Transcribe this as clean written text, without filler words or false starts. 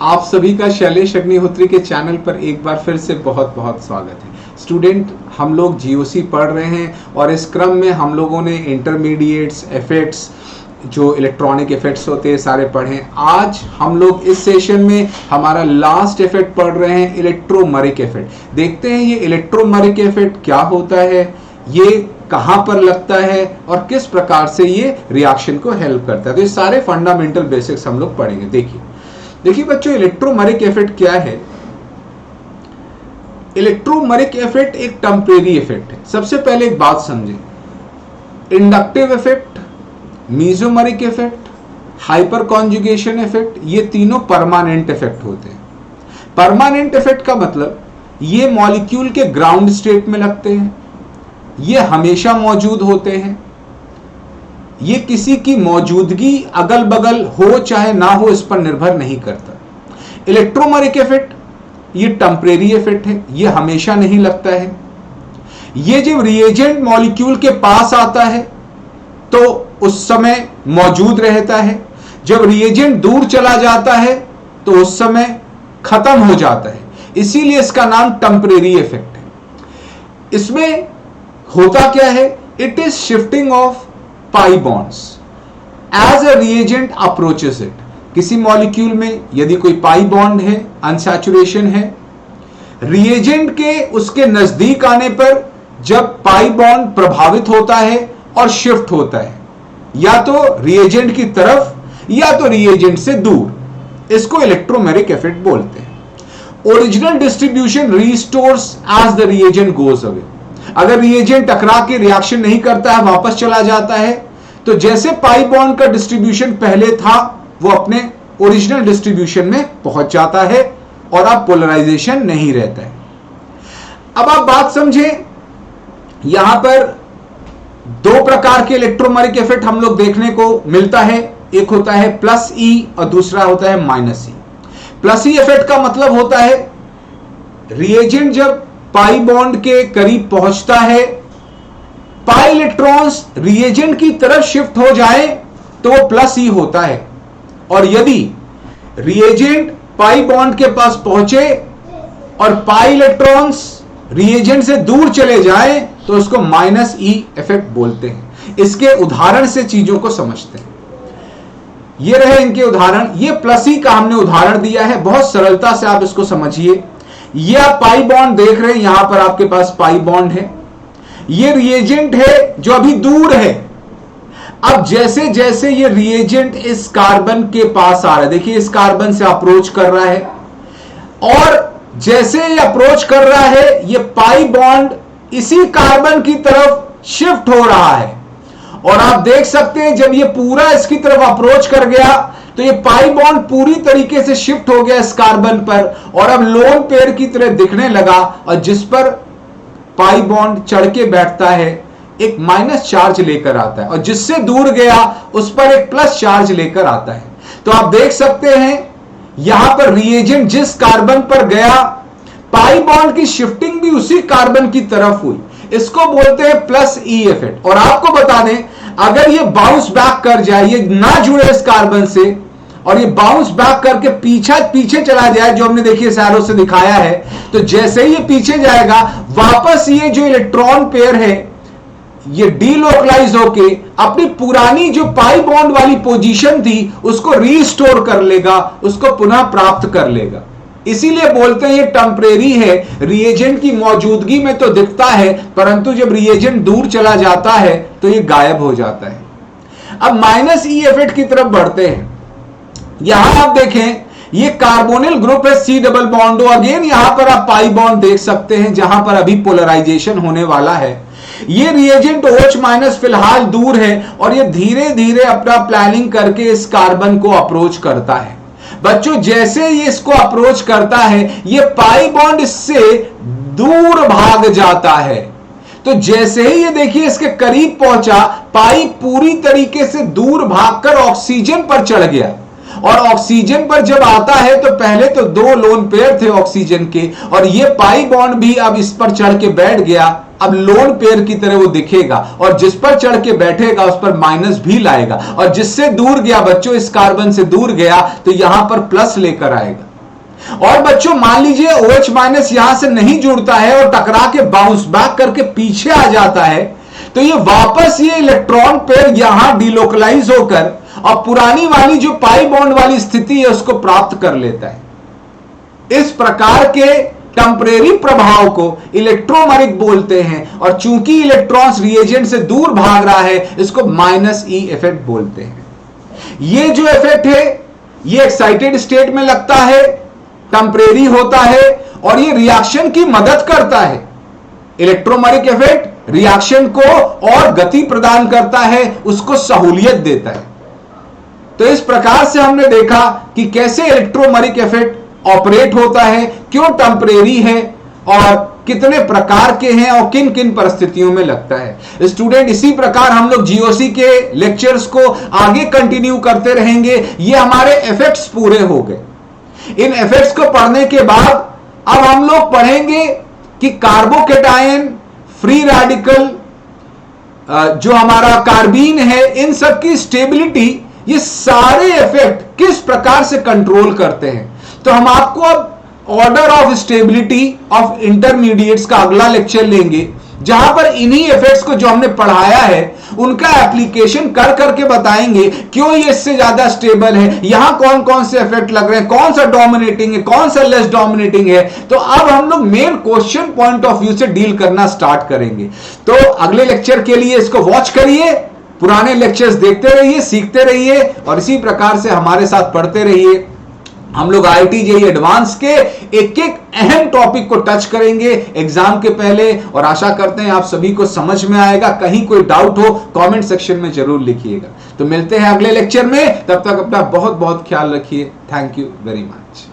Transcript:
आप सभी का शैलेश अग्निहोत्री के चैनल पर एक बार फिर से बहुत बहुत स्वागत है। स्टूडेंट, हम लोग जीओसी पढ़ रहे हैं और इस क्रम में हम लोगों ने इंटरमीडिएट्स, इफेक्ट्स, जो इलेक्ट्रॉनिक इफेक्ट्स होते हैं सारे पढ़े। आज हम लोग इस सेशन में हमारा लास्ट इफेक्ट पढ़ रहे हैं, इलेक्ट्रोमरिक इफेक्ट। देखते हैं ये इलेक्ट्रोमरिक इफेक्ट क्या होता है, ये कहां पर लगता है और किस प्रकार से ये रिएक्शन को हेल्प करता है। तो ये सारे फंडामेंटल बेसिक्स हम लोग पढ़ेंगे। देखिए बच्चों, इलेक्ट्रोमरिक इफेक्ट क्या है। इलेक्ट्रोमरिक इफेक्ट एक टेम्परेरी इफेक्ट है। सबसे पहले एक बात समझें, inductive effect, mesomeric effect, hyper conjugation effect, ये तीनों परमानेंट इफेक्ट होते हैं। परमानेंट इफेक्ट का मतलब ये मॉलिक्यूल के ग्राउंड स्टेट में लगते हैं, ये हमेशा मौजूद होते हैं, ये किसी की मौजूदगी अगल बगल हो चाहे ना हो इस पर निर्भर नहीं करता। इलेक्ट्रोमरिक इफेक्ट ये टेम्परेरी इफेक्ट है, ये हमेशा नहीं लगता है। ये जब रिएजेंट मॉलिक्यूल के पास आता है तो उस समय मौजूद रहता है, जब रिएजेंट दूर चला जाता है तो उस समय खत्म हो जाता है, इसीलिए इसका नाम टेम्परेरी इफेक्ट है। इसमें होता क्या है, it is shifting of pi bonds as a reagent approaches it. किसी मॉलिक्यूल में यदि कोई पाई बॉन्ड है, अनसैचुरेशन है, रिएजेंट के उसके नजदीक आने पर जब पाई बॉन्ड प्रभावित होता है और शिफ्ट होता है, या तो रिएजेंट की तरफ या तो रिएजेंट से दूर, इसको इलेक्ट्रोमेरिक इफेक्ट बोलते हैं। Original distribution restores as the reagent goes away. अगर रिएजेंट टकरा के रिएक्शन नहीं करता है, वापस चला जाता है, तो जैसे पाई बॉन्ड का डिस्ट्रीब्यूशन पहले था वो अपने ओरिजिनल डिस्ट्रीब्यूशन में पहुंच जाता है और अब पोलराइजेशन नहीं रहता है। अब आप बात समझें, यहां पर दो प्रकार के इलेक्ट्रोमरिक इफेक्ट हम लोग देखने को मिलता है। एक होता है प्लस ई और दूसरा होता है माइनस ई। प्लस ई इफेक्ट का मतलब होता है रिएजेंट जब पाई बॉन्ड के करीब पहुंचता है, पाई इलेक्ट्रॉन्स रिएजेंट की तरफ शिफ्ट हो जाए तो वो प्लस ई होता है, और यदि रिएजेंट पाई बॉन्ड के पास पहुंचे और पाई इलेक्ट्रॉन्स रिएजेंट से दूर चले जाए तो उसको माइनस ई इफेक्ट बोलते हैं। इसके उदाहरण से चीजों को समझते हैं। ये रहे इनके उदाहरण। ये प्लस ई का हमने उदाहरण दिया है, बहुत सरलता से आप इसको समझिए। ये आप पाई बॉन्ड देख रहे हैं, यहां पर आपके पास पाई बॉन्ड है, ये रिएजेंट है जो अभी दूर है। अब जैसे जैसे ये रिएजेंट इस कार्बन के पास आ रहा है, देखिए इस कार्बन से अप्रोच कर रहा है, और जैसे ये अप्रोच कर रहा है ये पाई बॉन्ड इसी कार्बन की तरफ शिफ्ट हो रहा है, और आप देख सकते हैं जब ये पूरा इसकी तरफ अप्रोच कर गया तो ये पाई बॉन्ड पूरी तरीके से शिफ्ट हो गया इस कार्बन पर, और अब लोन पेयर की तरह दिखने लगा, और जिस पर पाई बॉन्ड चढ़ के बैठता है एक माइनस चार्ज लेकर आता है, और जिससे दूर गया उस पर एक प्लस चार्ज लेकर आता है। तो आप देख सकते हैं यहां पर रिएजेंट जिस कार्बन पर गया, पाई बॉन्ड की शिफ्टिंग भी उसी कार्बन की तरफ हुई। इसको बोलते हैं प्लस ई इफेक्ट। और आपको बता दें, अगर ये बाउंस बैक कर जाए, ये ना जुड़े इस कार्बन से, और ये बाउंस बैक करके पीछे चला जाए, जो हमने देखिए सैरो से दिखाया है, तो जैसे ही ये पीछे जाएगा वापस ये जो इलेक्ट्रॉन पेयर है ये डीलोकलाइज होके अपनी पुरानी जो पाई बॉन्ड वाली पोजीशन थी उसको रीस्टोर कर लेगा, उसको पुनः प्राप्त कर लेगा। इसीलिए बोलते हैं ये टेम्परेरी है। रिएजेंट की मौजूदगी में तो दिखता है, परंतु जब रिएजेंट दूर चला जाता है तो ये गायब हो जाता है। अब माइनस ई इफेक्ट की तरफ बढ़ते हैं। यहां आप देखें ये कार्बोनिल ग्रुप है, सी डबल बॉन्ड। अगेन यहां पर आप पाई बॉन्ड देख सकते हैं जहां पर अभी पोलराइजेशन होने वाला है। ये रिएजेंट OH माइनस फिलहाल दूर है, और ये धीरे धीरे अपना प्लानिंग करके इस कार्बन को अप्रोच करता है। बच्चों, जैसे ये इसको अप्रोच करता है ये पाई बॉन्ड इससे दूर भाग जाता है। तो जैसे ही ये देखिए इसके करीब पहुंचा, पाई पूरी तरीके से दूर भागकर ऑक्सीजन पर चढ़ गया, और ऑक्सीजन पर जब आता है तो पहले तो दो लोन पेयर थे ऑक्सीजन के, और ये पाई बॉन्ड भी अब इस पर चढ़ के बैठ गया। अब लोन पेयर की तरह वो दिखेगा, और जिस पर चढ़ के बैठेगा उस पर माइनस भी लाएगा, और जिससे दूर गया बच्चों, इस कार्बन से दूर गया तो यहां पर प्लस लेकर आएगा। और बच्चों मान लीजिए OH माइनस यहां से नहीं जुड़ता है और टकरा के बाउंस बैक करके पीछे आ जाता है, तो ये वापस ये इलेक्ट्रॉन पेयर यहां डिलोकलाइज होकर और पुरानी वाली जो पाई बॉन्ड वाली स्थिति है उसको प्राप्त कर लेता है। इस प्रकार के टेम्परेरी प्रभाव को इलेक्ट्रोमेरिक बोलते हैं, और चूंकि इलेक्ट्रॉन्स रिएजेंट से दूर भाग रहा है इसको -e इफेक्ट बोलते हैं। ये जो इफेक्ट है ये एक्साइटेड स्टेट में लगता है, टेम्परेरी होता है और ये रिएक्शन की मदद करता है। इलेक्ट्रोमेरिक इफेक्ट रिएक्शन को और गति प्रदान करता है, उसको सहूलियत देता है। तो इस प्रकार से हमने देखा कि कैसे इलेक्ट्रोमेरिक इफेक्ट ऑपरेट होता है, क्यों टेम्परेरी है और कितने प्रकार के हैं और किन किन परिस्थितियों में लगता है। स्टूडेंट, इसी प्रकार हम लोग जीओसी के लेक्चर्स को आगे कंटिन्यू करते रहेंगे। ये हमारे इफेक्ट्स पूरे हो गए। इन इफेक्ट्स को पढ़ने के बाद अब हम लोग पढ़ेंगे कि कार्बोकेटायन, फ्री रेडिकल, जो हमारा कार्बीन है, इन सब की स्टेबिलिटी, ये सारे इफेक्ट किस प्रकार से कंट्रोल करते हैं। तो हम आपको अब order of stability of intermediates का अगला लेक्चर लेंगे, जहां पर इन्हीं इफेक्ट्स को जो हमने पढ़ाया है उनका एप्लीकेशन कर करके बताएंगे क्यों ये इससे ज्यादा स्टेबल है, यहां कौन कौन से इफेक्ट लग रहे हैं, कौन सा डोमिनेटिंग है, कौन सा लेस डोमिनेटिंग है। तो अब हम लोग main question point of view से डील करना स्टार्ट करेंगे। तो अगले लेक्चर के लिए इसको वॉच करिए, पुराने लेक्चर्स देखते रहिए, सीखते रहिए और इसी प्रकार से हमारे साथ पढ़ते रहिए। हम लोग IIT JEE एडवांस के एक एक अहम टॉपिक को टच करेंगे एग्जाम के पहले, और आशा करते हैं आप सभी को समझ में आएगा। कहीं कोई डाउट हो कमेंट सेक्शन में जरूर लिखिएगा। तो मिलते हैं अगले लेक्चर में, तब तक अपना बहुत बहुत ख्याल रखिए। Thank you very much.